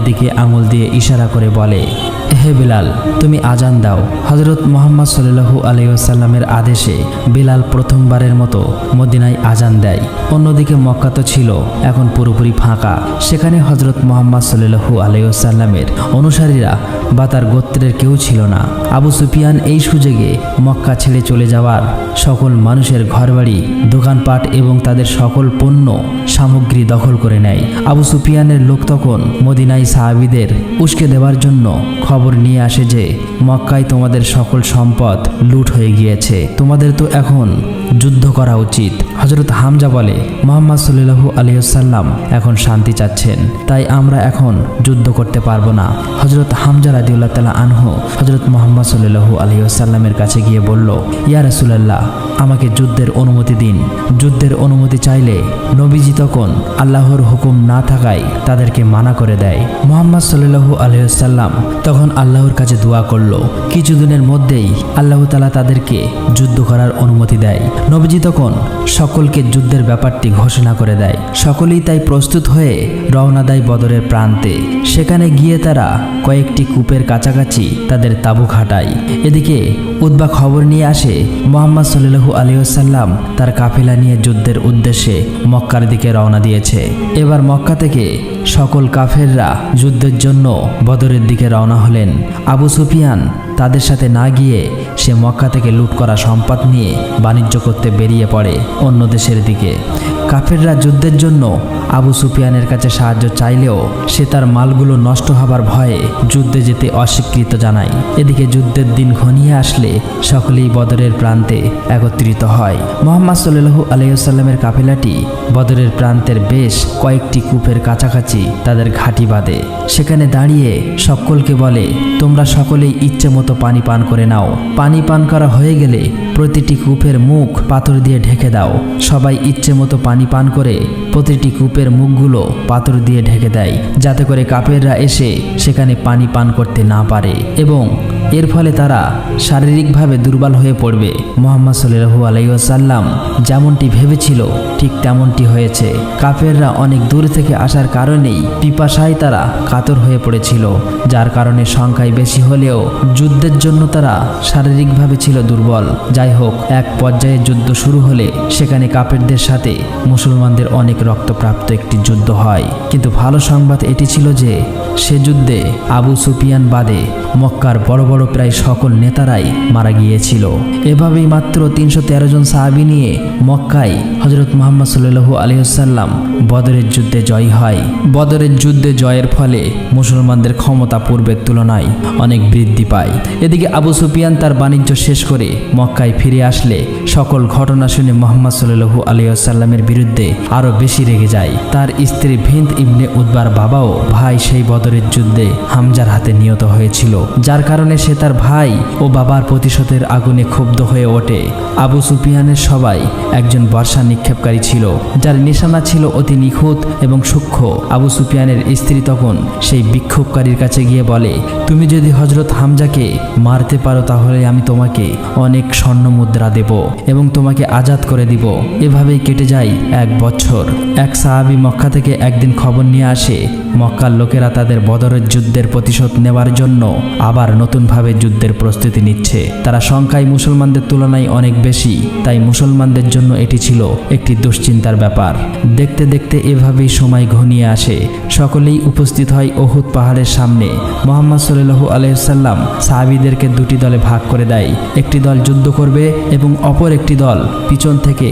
দিকে আঙুল দিয়ে ইশারা করে বলে, হে বিলাল, তুমি আজান দাও। হযরত মুহাম্মদ সাল্লাল্লাহু আলাইহি ওয়াসাল্লামের আদেশে বিলাল প্রথমবারের মতো মদিনায় আজান দেয়। অন্যদিকে মক্কা তো ছিল এখন পুরোপুরি ফাঁকা। সেখানে হযরত মুহাম্মদ সাল্লাল্লাহু আলাইহি ওয়াসাল্লামের অনুসারীরা বা তার গোত্রের কেউ ছিল না। আবু সুফিয়ান এই সুযোগে মক্কা ছেড়ে চলে যাওয়ার সকল মানুষের ঘরবাড়ি, দোকানপাট এবং তাদের সকল পণ্য সামগ্রী দখল করে নেয়। আবু সুফিয়ানের লোক তখন মদিনায় সাহাবীদের উস্কে দেওয়ার জন্য খবর নিয়ে আসে যে মক্কায় তোমাদের সকল সম্পদ লুট হয়ে গিয়েছে, তোমাদের তো এখন যুদ্ধ করা উচিত। হযরত হামজা বলে, মুহাম্মদ সাল্লাল্লাহু আলাইহি ওয়াসাল্লাম এখন শান্তি চাচ্ছেন, তাই আমরা এখন যুদ্ধ করতে পারবো না। হযরত হামজা রাদিয়াল্লাহু তাআলা আনহু হযরত মুহাম্মদ সাল্লাল্লাহু আলাইহি ওয়াসাল্লামের কাছে গিয়ে বলল, ইয়া রাসূলুল্লাহ, আমাকে যুদ্ধের অনুমতি দিন। যুদ্ধের অনুমতি চাইলে নবীজি তখন আল্লাহর হুকুম না থাকায় তাদেরকে মানা করে দেয়। মুহাম্মদ সাল্লাল্লাহু আলাইহি ওয়াসাল্লাম তখন আল্লাহর কাছে দোয়া করল। কিছুদিনের মধ্যেই আল্লাহ তাআলা তাদেরকে যুদ্ধ করার অনুমতি দেয়। নবীজি তখন সকলকে যুদ্ধের ব্যাপারটি ঘোষণা করে দেয়। সকলেই তাই প্রস্তুত হয়ে রওনা দেয় বদরের প্রান্তে। সেখানে গিয়ে তারা কয়েকটি কূপের কাছাকাছি তাদের তাঁবু খাটায়। এদিকে উতবা খবর নিয়ে আসে মুহাম্মদ সাল্লাল্লাহু আলাইহি ওয়াসাল্লাম তার কাফেলা নিয়ে যুদ্ধের উদ্দেশ্যে মক্কার দিকে রওনা দিয়েছে। এবার মক্কা থেকে সকল কাফেররা যুদ্ধের জন্য বদরের দিকে রওনা হলেন। আবু সুফিয়ান তাদের সাথে না গিয়ে সে মক্কা থেকে লুট করা সম্পদ নিয়ে বাণিজ্য করতে বেরিয়ে পড়ে অন্য দেশের দিকে। কাফেররা যুদ্ধের জন্য আবু সুফিয়ানের কাছে সাহায্য চাইলেও সে তার মালগুলো নষ্ট হবার ভয়ে যুদ্ধে যেতে অস্বীকৃত জানায়। এদিকে যুদ্ধের দিন ঘনিয়ে আসলে সকলেই বদরের প্রান্তে একত্রিত হয়। মুহাম্মদ সাল্লাল্লাহু আলাইহি ওয়াসাল্লামের কাফেলাটি বদরের প্রান্তের বেশ কয়েকটি কূপের কাছাকাছি তাদের ঘাঁটি বাঁধে। সেখানে দাঁড়িয়ে সকলকে বলে, তোমরা সকলেই ইচ্ছে মতো পানি পান করে নাও। পানি পান করা হয়ে গেলে প্রতিটি কূপের মুখ পাথর দিয়ে ঢেকে দাও। সবাই ইচ্ছে মতো পানি পান করে প্রতিটি কূপের মুখগুলো পাথর দিয়ে ঢেকে দেয়, যাতে করে কাফেররা এসে সেখানে পানি পান করতে না পারে এবং এর ফলে তারা শারীরিকভাবে দুর্বল হয়ে পড়বে। মুহাম্মদ সাল্লাল্লাহু আলাইহি ওয়াসাল্লাম যেমনটি ভেবেছিল ঠিক তেমনটি হয়েছে। কাফেররা অনেক দূর থেকে আসার কারণেই পিপাসায় তারা কাতর হয়ে পড়েছিল, যার কারণে সংখ্যায় বেশি হলেও যুদ্ধের জন্য তারা শারীরিকভাবে ছিল দুর্বল। যাই হোক, এক পর্যায়ে যুদ্ধ শুরু হলে সেখানে কাফেরদের সাথে মুসলমানদের অনেক রক্তপ্রাপ্ত একটি যুদ্ধ হয়। কিন্তু ভালো সংবাদ এটি ছিল যে সে যুদ্ধে আবু সুফিয়ান বাদে মক্কার বড় বড় প্রায় সকল নেতারাই মারা গিয়েছিল। এভাবেই মাত্র ৩১৩ জন সাহাবী নিয়ে মক্কায় হযরত মুহাম্মদ সাল্লাল্লাহু আলাইহি ওয়াসাল্লাম বদরের যুদ্ধে জয়ী হয়। বদরের যুদ্ধে জয়ের ফলে মুসলমানদের ক্ষমতা পূর্বের তুলনায় অনেক বৃদ্ধি পায়। এদিকে আবু সুফিয়ান তার বাণিজ্য শেষ করে মক্কায় ফিরে আসলে সকল ঘটনা শুনে মুহাম্মদ সাল্লাল্লাহু আলাইহি ওয়াসাল্লামের বিরুদ্ধে আরো বেশি রেগে যায়। তার স্ত্রী ভিন্দ ইবনে উতবার বাবাও ভাই সেই বদরের যুদ্ধে হামজার হাতে নিহত হয়েছিল, যার কারণে সে তার ভাই ও বাবার প্রতিশোধের আগুনে ক্ষুব্ধ হয়ে ওঠে। আবু সুফিয়ানের সবাই একজন বর্ষা নিক্ষেপকারী ছিল, যার নিশানা ছিল অতি নিখুঁত এবং সূক্ষ্ম। আবু সুফিয়ানের স্ত্রী তখন সেই বিক্ষোভকারীর কাছে গিয়ে বলে, তুমি যদি হযরত হামজাকে মারতে পারো তাহলে আমি তোমাকে অনেক স্বর্ণ মুদ্রা দেব এবং তোমাকে আজাদ করে দিব। এভাবেই কেটে যায় 1 বছর। এক সাহাবী মক্কা থেকে একদিন খবর নিয়ে আসে মক্কার লোকেরা তাদের বদরের যুদ্ধের প্রতিশোধ নেওয়ার জন্য আবার নতুনভাবে যুদ্ধের প্রস্তুতি নিচ্ছে। তারা সংখ্যায় মুসলমানদের তুলনায় অনেক বেশি, তাই মুসলমানদের জন্য এটি ছিল একটি দুশ্চিন্তার ব্যাপার। দেখতে দেখতে এভাবেই সময় ঘনিয়ে আসে। সকলেই উপস্থিত হয় উহুদ পাহাড়ের সামনে। মুহাম্মদ সাল্লাল্লাহু আলাইহি ওয়াসাল্লাম সাহাবীদেরকে 2টি দলে ভাগ করে দেয়। একটি দল যুদ্ধ করবে এবং অপর একটি দল পিছন থেকে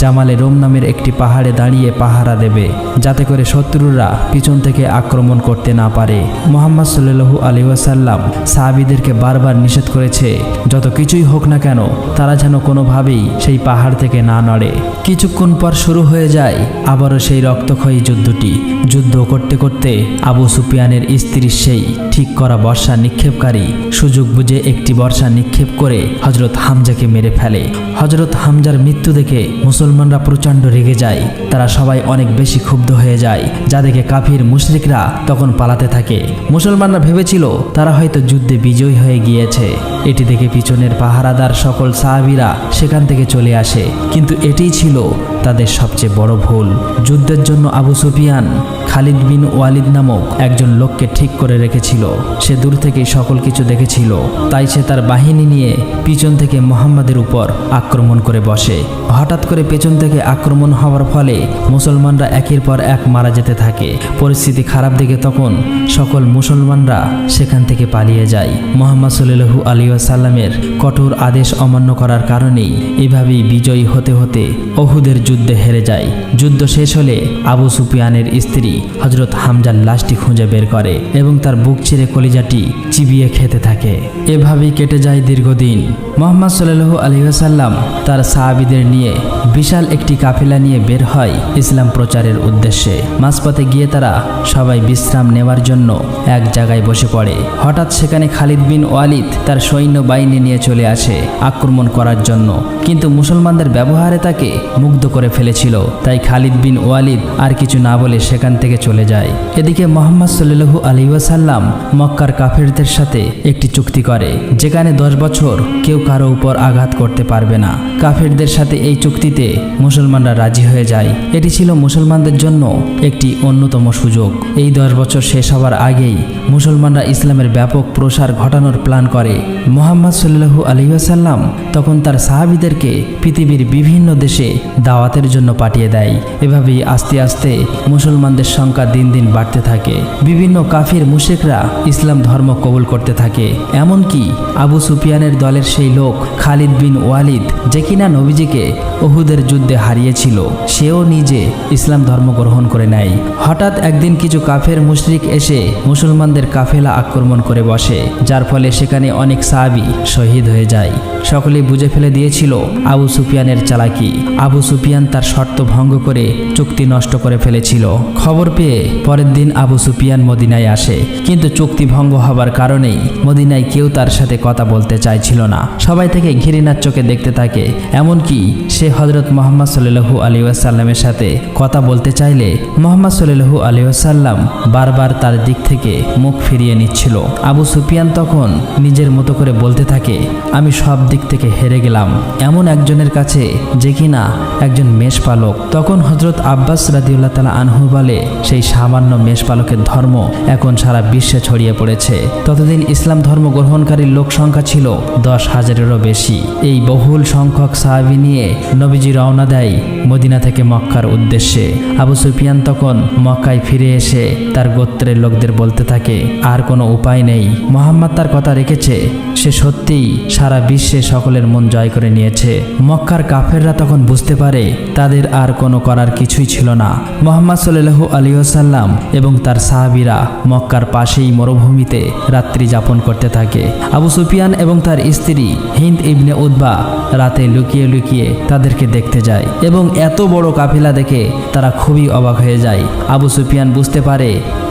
জামালে রোম নামের একটি পাহাড়ে দাঁড়িয়ে পাহারা দেবে, যাতে করে শত্রুরা পিছন থেকে আক্রমণ করতে না পারে। মুহাম্মদ সাল্লাল্লাহু আলাইহি ওয়াসাল্লাম সাহাবীদেরকে বারবার নিষেধ করেছে যত কিছুই হোক না কেন তারা যেন কোনোভাবেই সেই পাহাড় থেকে না নড়ে। কিছুক্ষণ পর শুরু হয়ে যায় আবারও সেই রক্তক্ষয়ী যুদ্ধটি। যুদ্ধ করতে করতে আবু সুফিয়ানের স্ত্রীর সেই ঠিক করা বর্ষা নিক্ষেপকারী সুযোগ বুঝে একটি বর্ষা নিক্ষেপ করে হযরত হামজাকে মেরে ফেলে। হযরত হামজার মৃত্যু দেখে মুসলমানরা প্রচণ্ড রেগে যায়। তারা সবাই অনেক বেশি ক্ষুব্ধ হয়ে যায়, যা দেখে কাফির মুশরিক মুশরিকরা তখন পালাতে থাকে। মুসলমানরা ভেবেছিল তারা হয়তো যুদ্ধে বিজয়ী হয়ে গিয়েছে। এটি দেখে পিছনের পাহারাদার সকল সাহাবীরা সেখান থেকে চলে আসে, কিন্তু এটিই ছিল তাদের সবচেয়ে বড় ভুল। যুদ্ধের জন্য আবু সুফিয়ান খালিদ বিন ওয়ালিদ নামক একজন লোককে ঠিক করে রেখেছিল। সে দূর থেকেই সকল কিছু দেখেছিল, তাই সে তার বাহিনী নিয়ে পিছন থেকে মুহাম্মাদের উপর আক্রমণ করে বসে। হঠাৎ করে পেছন থেকে আক্রমণ হওয়ার ফলে মুসলমানরা একের পর এক মারা যেতে থাকে। পরিস্থিতি খারাপ দেখে তখন সকল মুসলমানরা সেখান থেকে পালিয়ে যায়। মুহাম্মদ সাল্লাল্লাহু আলাইহি ওয়াসাল্লামের কঠোর আদেশ অমান্য করার কারণেই এভাবেই বিজয়ী হতে হতে উহুদের যুদ্ধে হেরে যায়। যুদ্ধ শেষ হলে আবু সুফিয়ানের স্ত্রী হযরত হামজার লাশটি খুঁজে বের করে এবং তার বুক চিরে কলিজাটি চিবিয়ে খেতে থাকে। এভাবেই কেটে যায় দীর্ঘদিন। মুহাম্মদ সাল্লাল্লাহু আলাইহি ওয়াসাল্লাম তার সাহাবীদের নিয়ে বিশাল একটি কাফেলা নিয়ে বের হয় ইসলাম প্রচারের উদ্দেশ্যে। মাঝপথে গিয়ে তারা সবাই বিশ্রাম নেওয়ার জন্য এক জায়গায় বসে পড়ে। হঠাৎ সেখানে খালিদ বিন ওয়ালিদ তার সৈন্যবাহিনী নিয়ে চলে আসে আক্রমণ করার জন্য, কিন্তু মুসলমানদের ব্যবহারে তাকে মুগ্ধ করে ফেলেছিল। তাই খালিদ বিন ওয়ালিদ আর কিছু না বলে সেখান থেকে চলে যায়। এদিকে মুহাম্মদ সাল্লাল্লাহু আলাইহি ওয়াসাল্লাম মক্কার কাফেরদের সাথে একটি চুক্তি করে, যেখানে 10 বছর কেউ কারো উপর আঘাত করতে পারবে না। কাফেরদের সাথে এই চুক্তিতে মুসলমানরা রাজি হয়ে যায়। এটি ছিল মুসলমানদের জন্য একটি অন্যতম সুযোগ। এই 10 বছর শেষ হওয়ার আগেই মুসলমানরা ইসলামের ব্যাপক প্রসার ঘটানোর প্ল্যান করে। মুহাম্মদ সাল্লাল্লাহু আলাইহি ওয়াসাল্লাম তখন তার সাহাবীদেরকে পৃথিবীর বিভিন্ন দেশে দাওয়াতের জন্য পাঠিয়ে দেয়। এভাবেই আস্তে আস্তে মুসলমানদের সংখ্যা দিন দিন বাড়তে থাকে। বিভিন্ন কাফির মুশরিকরা ইসলাম ধর্ম কবুল করতে থাকে। এমনকি আবু সুফিয়ানের দলের সেই লোক খালিদ বিন ওয়ালিদ, যে কিনা নবীজিকে উহুদের যুদ্ধে হারিয়েছিল, সেও নিজে ইসলাম ধর্ম গ্রহণ করে নেয়। হঠাৎ একদিন কিছু কাফের মুশরিক এসে মুসলমানদের কাফেলা আক্রমণ করে বসে, যার ফলে সেখানে অনেক সাহাবী শহীদ হয়ে যায়। সকলেই বুঝে ফেলে দিয়েছিল আবু সুফিয়ানের চালাকি। আবু সুফিয়ান তার শর্ত ভঙ্গ করে চুক্তি নষ্ট করে ফেলেছিল। খবর পেয়ে পরের দিন আবু সুফিয়ান মদিনায় আসে, কিন্তু চুক্তি ভঙ্গ হবার কারণেই মদিনায় কেউ তার সাথে কথা বলতে চাইছিল না। সবাই থেকে ঘৃণার চোখে দেখতে থাকে। এমনকি সে হযরত মুহাম্মদ সাল্লাল্লাহু আলাইহি ওয়াসাল্লামের সাথে কথা বলতে চাইলে মুহাম্মদ সাল্লাল্লাহু আলাইহি ওয়াসাল্লাম বারবার তার দিক থেকে মুখ ফিরিয়ে নিচ্ছিল। আবু সুফিয়ান তখন নিজের মতো করে বলতে থাকে, আমি সব দিক থেকে হেরে গেলাম এমন একজনের কাছে, যে কিনা একজন মেষপালক। তখন হযরত আব্বাস রাদিয়াল্লাহু তাআলা আনহু বলে, সেই সামান্য মেষপালকের ধর্ম এখন সারা বিশ্বে ছড়িয়ে পড়েছে। ততদিন ইসলাম ধর্ম গ্রহণকারীর লোক সংখ্যা ছিল 10,000-এরও বেশি। এই বহুল সংখ্যক সাহাবী নিয়ে নবীজি রওনা দেয় মদিনা থেকে মক্কার উদ্দেশ্যে। আবু সুফিয়ান তখন মক্কায় ফিরে এসে তার গোত্রের লোকদের বলতে থাকে, আর কোনো উপায় নেই, মুহাম্মদ তার কথা রেখেছে, সে সত্যিই সারা বিশ্বে সকলের মন জয় করে নিয়েছে। মক্কার কাফেররা তখন বুঝতে পারে তাদের আর কোনো করার কিছুই ছিল না। মুহাম্মদ সাল্লাল্লাহু আলাইহি ওয়াসাল্লাম এবং তার সাহাবীরা মক্কার পাশেই মরুভূমিতে রাত্রি যাপন করতে থাকে। আবু সুফিয়ান এবং তার স্ত্রী হিন্দ ইবনে উতবা রাতে লুকিয়ে লুকিয়ে তাদেরকে দেখতে যায় এবং এত বড় কাফেলা দেখে তারা খুবই অবাক হয়ে যায়। আবু সুফিয়ান বুঝতে পারে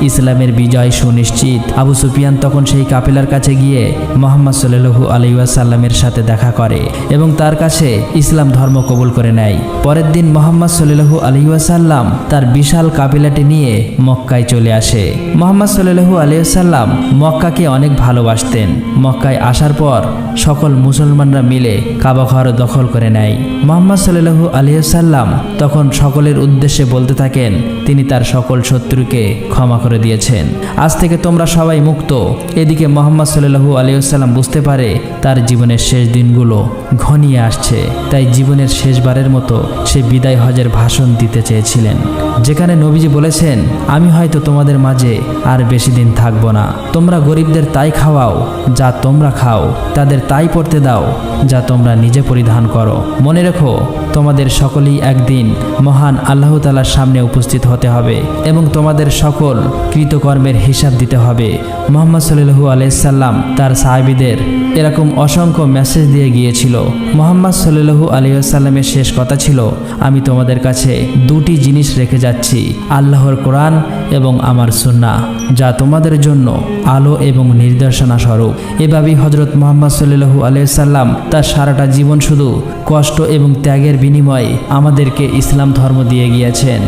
ইসলামের বিজয় সুনিশ্চিত। আবু সুফিয়ান তখন সেই কাফেলার কাছে গিয়ে মুহাম্মদ সাল্লাল্লাহু আলাইহি ওয়াসাল্লামের সাথে দেখা করে এবং তার কাছে ইসলাম ধর্ম কবুল করে নেয়। পরের দিন মুহাম্মদ সাল্লাল্লাহু আলাইহি ওয়াসাল্লাম তার বিশাল কাফেলাটি নিয়ে মক্কায় চলে আসে। মুহাম্মদ সাল্লাল্লাহু আলাইহি ওয়াসাল্লাম মক্কাকে অনেক ভালোবাসতেন। মক্কায় আসার পর সকল মুসলমানরা মিলে কাবা ঘর দখল করে নেয়। মুহাম্মদ সাল্লাল্লাহু আলাইহি ওয়াসাল্লাম তখন সকলের উদ্দেশ্যে বলতে থাকেন, তিনি তার সকল শত্রুকে ক্ষমা করে দিয়েছেন। আজ থেকে তোমরা সবাই মুক্ত। এদিকে মুহাম্মদ সাল্লাল্লাহু আলাইহি ওয়াসাল্লাম বুঝতে পারে তার জীবনের শেষ দিনগুলো ঘনিয়ে আসছে, তাই জীবনের শেষবারের মতো সে বিদায় হজের ভাষণ দিতে চেয়েছিলেন, যেখানে নবীজি বলেছেন, আমি হয়তো তোমাদের মাঝে আর বেশি দিন থাকব না। তোমরা গরিবদের তাই খাওয়াও যা তোমরা খাও, তাদের তাই পড়তে দাও যা তোমরা নিজে পরিধান করো। মনে রেখো, তোমাদের সকলেই একদিন মহান আল্লাহ তাআলার সামনে উপস্থিত হতে হবে এবং তোমাদের সকল কৃতকর্মের হিসাব দিতে হবে। মুহাম্মদ সাল্লাল্লাহু আলাইহি সাল্লাম তার সাহাবীদের এরকম অসংখ্য মেসেজ দিয়ে গিয়েছিল। মুহাম্মদ সাল্লাল্লাহু আলাইহি সাল্লামের শেষ কথা ছিল, আমি তোমাদের কাছে দুটি জিনিস রেখে যাচ্ছি আল্লাহর কোরআন এবং আমার সুন্নাহ, যা তোমাদের জন্য আলো এবং নির্দেশনা স্বরূপ। এভাবেই হজরত মুহাম্মদ সাল্লাল্লাহু আলাইহি সাল্লাম তার সারাটা জীবন শুধু কষ্ট এবং ত্যাগের বিনিময়ে আমাদেরকে ইসলাম ধর্ম দিয়ে গিয়েছেন।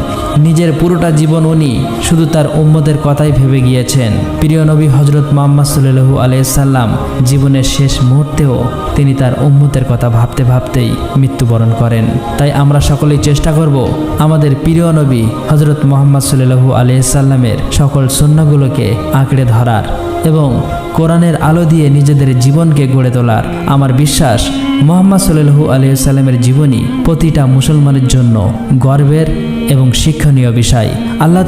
নিজের পুরোটা জীবন উনি শুধু তার উম্মতের কথাই ভেবে গিয়েছেন। প্রিয় নবী হজরত মুহাম্মদ সাল্লাল্লাহু আলাইহি সাল্লাম জীবনের শেষ মুহূর্তেও তিনি তার উম্মতের কথা ভাবতে ভাবতেই মৃত্যুবরণ করেন। তাই আমরা সকলেই চেষ্টা করব আমাদের প্রিয় নবী হজরত মুহাম্মদ সাল্লাল্লাহু আলাইহি সাল্লামের সকল সুন্নাহগুলোকে আঁকড়ে ধরার এবং কোরআনের আলো দিয়ে নিজেদের জীবনকে গড়ে তোলার। আমার বিশ্বাস মুহাম্মদ সাল্লাল্লাহু আলাইহি সাল্লামের জীবনী প্রতিটা মুসলমানের জন্য গর্বের এবং শিক্ষণীয় বিষয়। আল্লাহ